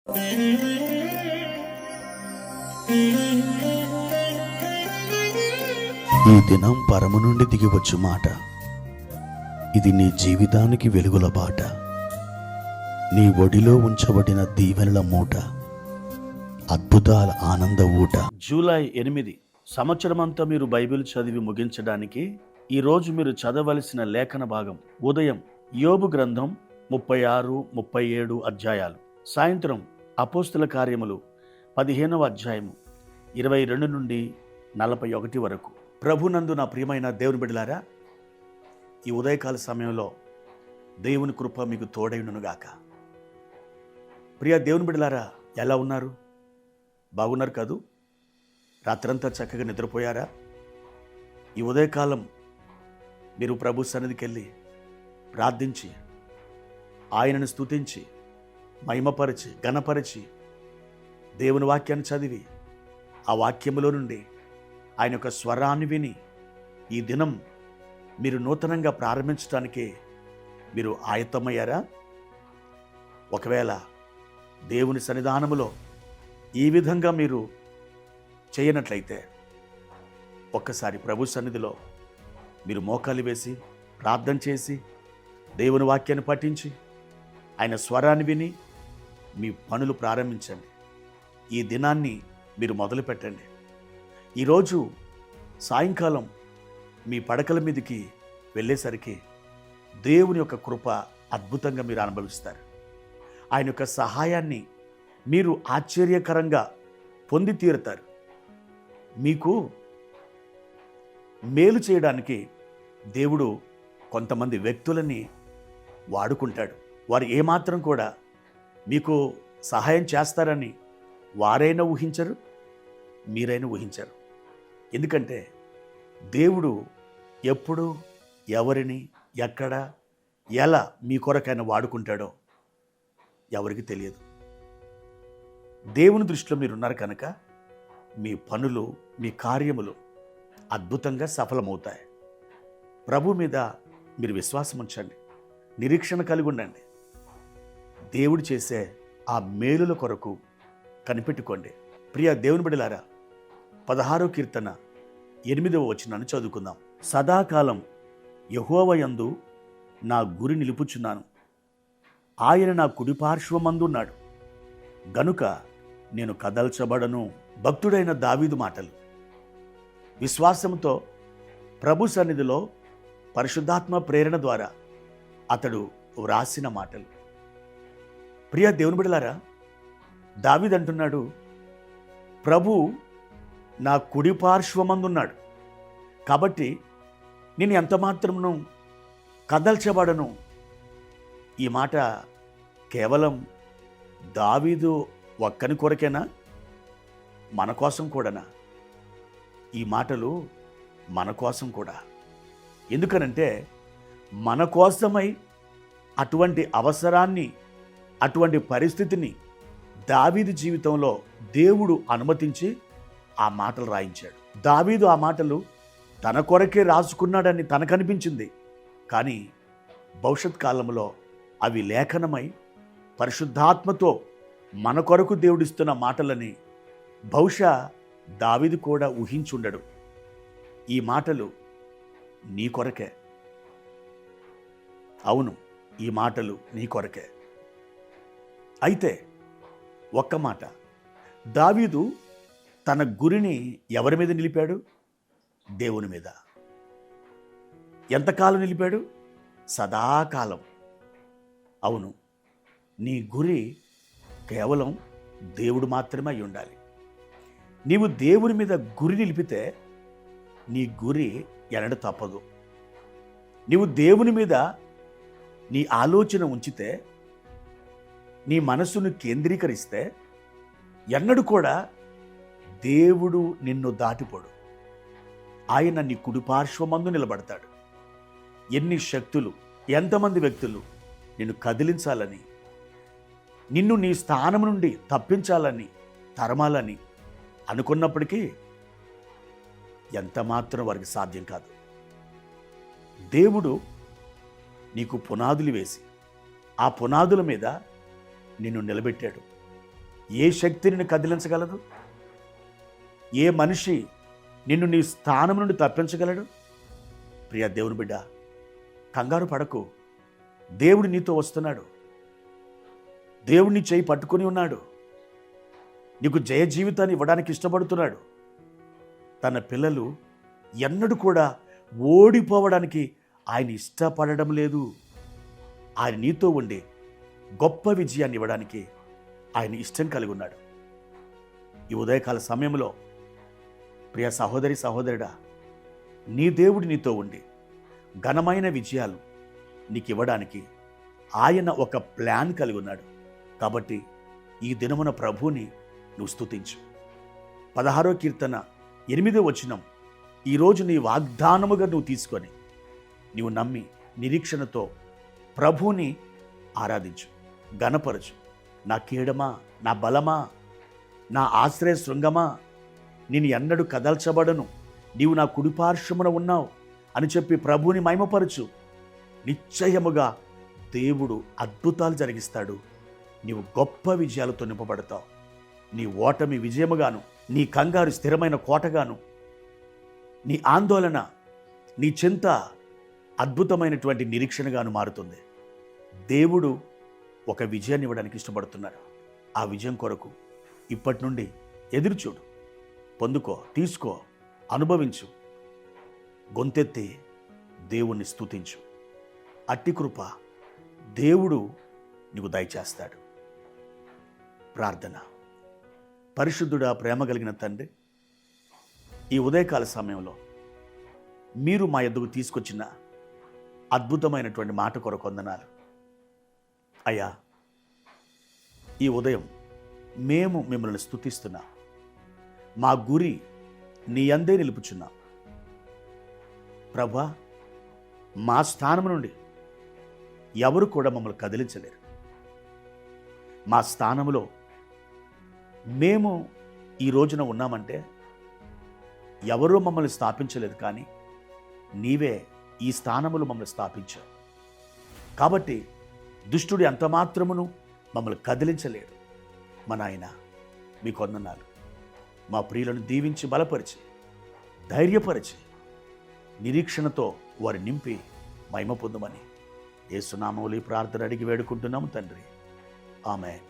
ఈ దినం పరము నుండి దిగివచ్చు మాట. ఇది నీ జీవితానికి వెలుగుల బాట. నీ ఒడిలో ఉంచబడిన దీవెనల మూట, అద్భుతాల ఆనంద ఊట. జూలై 8 సంవత్సరమంతా మీరు బైబిల్ చదివి ముగించడానికి ఈరోజు మీరు చదవలసిన లేఖన భాగం ఉదయం యోబు గ్రంథం 36, 37 అధ్యాయాలు, సాయంత్రం అపోస్తుల కార్యములు 15వ అధ్యాయము 22 నుండి 41 వరకు. ప్రభునందు నా ప్రియమైన దేవుని బిడ్డలారా, ఈ ఉదయకాల సమయంలో దేవుని కృప మీకు తోడైనగాక. ప్రియ దేవుని బిడ్డలారా, ఎలా ఉన్నారు? బాగున్నారు కాదు? రాత్రంతా చక్కగా నిద్రపోయారా? ఈ ఉదయకాలం మీరు ప్రభు సన్నిధికి వెళ్ళి ప్రార్థించి, ఆయనను స్తుతించి, మహిమపరిచి, ఘనపరిచి, దేవుని వాక్యాన్ని చదివి ఆ వాక్యములో నుండి ఆయన యొక్క స్వరాన్ని విని ఈ దినం మీరు నూతనంగా ప్రారంభించడానికి మీరు ఆయత్తమయ్యారా? ఒకవేళ దేవుని సన్నిధానములో ఈ విధంగా మీరు చేయనట్లయితే ఒక్కసారి ప్రభు సన్నిధిలో మీరు మోకాలు వేసి ప్రార్థన చేసి దేవుని వాక్యాన్ని పఠించి ఆయన స్వరాన్ని విని మీ పనులు ప్రారంభించండి. ఈ దినాన్ని మీరు మొదలు పెట్టండి. ఈరోజు సాయంకాలం మీ పడకల మీదకి వెళ్ళేసరికి దేవుని యొక్క కృప అద్భుతంగా మీరు అనుభవిస్తారు. ఆయన యొక్క సహాయాన్ని మీరు ఆశ్చర్యకరంగా పొంది తీరుతారు. మీకు మేలు చేయడానికి దేవుడు కొంతమంది వ్యక్తులని వాడుకుంటాడు. వారు ఏమాత్రం కూడా మీకు సహాయం చేస్తారని వారైనా ఊహించరు, మీరైనా ఊహించరు. ఎందుకంటే దేవుడు ఎప్పుడు ఎవరిని ఎక్కడ ఎలా మీ కొరకైనా వాడుకుంటాడో ఎవరికి తెలియదు. దేవుని దృష్టిలో మీరున్నారు కనుక మీ పనులు, మీ కార్యములు అద్భుతంగా సఫలమవుతాయి. ప్రభు మీద మీరు విశ్వాసం ఉంచండి, నిరీక్షణ కలిగి ఉండండి. దేవుడు చేసే ఆ మేలుల కొరకు కనిపెట్టుకోండి. ప్రియ దేవుని బిడ్డలారా, 16వ కీర్తన 8వ వచనాన్ని చదువుకుందాం. సదాకాలం యెహోవా యందు నా గురి నిలుపుచున్నాను, ఆయన నా కుడిపార్శ్వమందున్నాడు గనుక నేను కదల్చబడను. భక్తుడైన దావీదు మాటలు, విశ్వాసంతో ప్రభు సన్నిధిలో పరిశుద్ధాత్మ ప్రేరణ ద్వారా అతడు వ్రాసిన మాటలు. ప్రియ దేవుని బిడ్డలారా, దావీదు అంటున్నాడు, ప్రభు నా కుడి పార్శ్వమందున్నాడు కాబట్టి నేను ఎంత మాత్రమును కదల్చబడను. ఈ మాట కేవలం దావీదు ఒక్కని కొరకేనా? మన కోసం కూడానా? ఈ మాటలు మన కోసం కూడా. ఎందుకనంటే మన కోసమై అటువంటి అవసరాన్ని, అటువంటి పరిస్థితిని దావీదు జీవితంలో దేవుడు అనుమతించి ఆ మాటలు రాయించాడు. దావీదు ఆ మాటలు తన కొరకే రాసుకున్నాడని తనకనిపించింది. కానీ భవిష్యత్ కాలంలో అవి లేఖనమై పరిశుద్ధాత్మతో మన కొరకు దేవుడిస్తున్న మాటలని బహుశా దావీదు కూడా ఊహించుండడు. ఈ మాటలు నీ కొరకే. అవును, ఈ మాటలు నీ కొరకే. అయితే ఒక్క మాట, దావీదు తన గురిని ఎవరి మీద నిలిపాడు? దేవుని మీద. ఎంతకాలం నిలిపాడు? సదాకాలం. అవును, నీ గురి కేవలం దేవుడు మాత్రమే అయి ఉండాలి. నీవు దేవుని మీద గురి నిలిపితే నీ గురి ఎన్నడూ తప్పదు. నీవు దేవుని మీద నీ ఆలోచన ఉంచితే, నీ మనస్సును కేంద్రీకరిస్తే ఎన్నడూ కూడా దేవుడు నిన్ను దాటిపోడు. ఆయన నీ కుడిపార్శ్వమందు నిలబడతాడు. ఎన్ని శక్తులు, ఎంతమంది వ్యక్తులు నిన్ను కదిలించాలని, నిన్ను నీ స్థానం నుండి తప్పించాలని, తరమాలని అనుకున్నప్పటికీ ఎంత మాత్రం వారికి సాధ్యం కాదు. దేవుడు నీకు పునాదులు వేసి ఆ పునాదుల మీద నిన్ను నిలబెట్టాడు. ఏ శక్తి నిన్ను కదిలించగలదు? ఏ మనిషి నిన్ను నీ స్థానం నుండి తప్పించగలడు? ప్రియ దేవుని బిడ్డ, కంగారు పడకు. దేవుడు నీతో వస్తున్నాడు. దేవుడిని చేయి పట్టుకొని ఉన్నాడు. నీకు జయ జీవితాన్ని ఇవ్వడానికి ఇష్టపడుతున్నాడు. తన పిల్లలు ఎన్నడూ కూడా ఓడిపోవడానికి ఆయన ఇష్టపడడం లేదు. ఆయన నీతో ఉండి గొప్ప విజయాన్ని ఇవ్వడానికి ఆయన ఇష్టం కలిగి ఉన్నాడు. ఈ ఉదయకాల సమయంలో ప్రియ సహోదరి సహోదరుడా, నీ దేవుడు నీతో ఉండి ఘనమైన విజయాలు నీకు ఇవ్వడానికి ఆయన ఒక ప్లాన్ కలిగి ఉన్నాడు. కాబట్టి ఈ దినమున ప్రభువుని నువ్వు స్తుతించు. 16వ కీర్తన 8వ వచనం, ఈరోజు నీ వాగ్దానముగా నువ్వు తీసుకొని నీవు నమ్మి నిరీక్షణతో ప్రభువుని ఆరాధించు, గణపరచు. నా కీడమా, నా బలమా, నా ఆశ్రయ శృంగమా, నేను ఎన్నడూ కదల్చబడను, నీవు నా కుడిపార్శ్వమున ఉన్నావు అని చెప్పి ప్రభువుని మహిమపరచు. నిశ్చయముగా దేవుడు అద్భుతాలు జరిగిస్తాడు. నీవు గొప్ప విజయాలతో నింపబడతావు. నీ ఓటమి విజయముగాను, నీ కంగారు స్థిరమైన కోటగాను, నీ ఆందోళన, నీ చింత అద్భుతమైనటువంటి నిరీక్షణగాను మారుతుంది. దేవుడు ఒక విజయాన్ని ఇవ్వడానికి ఇష్టపడుతున్నాడు. ఆ విజయం కొరకు ఇప్పటి నుండి ఎదురుచూడు, పొందుకో, తీసుకో, అనుభవించు. గొంతెత్తి దేవుణ్ణి స్తుతించు. అట్టి కృప దేవుడు నీకు దయచేస్తాడు. ప్రార్థన. పరిశుద్ధుడా, ప్రేమ కలిగిన తండ్రి, ఈ ఉదయకాల సమయంలో మీరు మా యొద్దకు తీసుకొచ్చిన అద్భుతమైనటువంటి మాట కొరకు వందనాలు అయ్యా. ఈ ఉదయం మేము మిమ్మల్ని స్తుతిస్తున్నాం. మా గురి నీ అందే నిలుపుచున్నాం ప్రభా. మా స్థానం నుండి ఎవరు కూడా మమ్మల్ని కదిలించలేరు. మా స్థానంలో మేము ఈ రోజున ఉన్నామంటే ఎవరూ మమ్మల్ని స్థాపించలేదు, కానీ నీవే ఈ స్థానములు మమ్మల్ని స్థాపించావు. కాబట్టి దుష్టుడు ఎంత మాత్రమును మమ్మల్ని కదిలించలేడు. మా నాయన, మీకు వందనాలు. మా ప్రియులను దీవించి బలపరిచి, ధైర్యపరిచి, నిరీక్షణతో వారి నింపి మహిమ పొందుమని యేసు నామములో ఈ ప్రార్థన అడిగి వేడుకుంటున్నాము తండ్రి. ఆమేన్.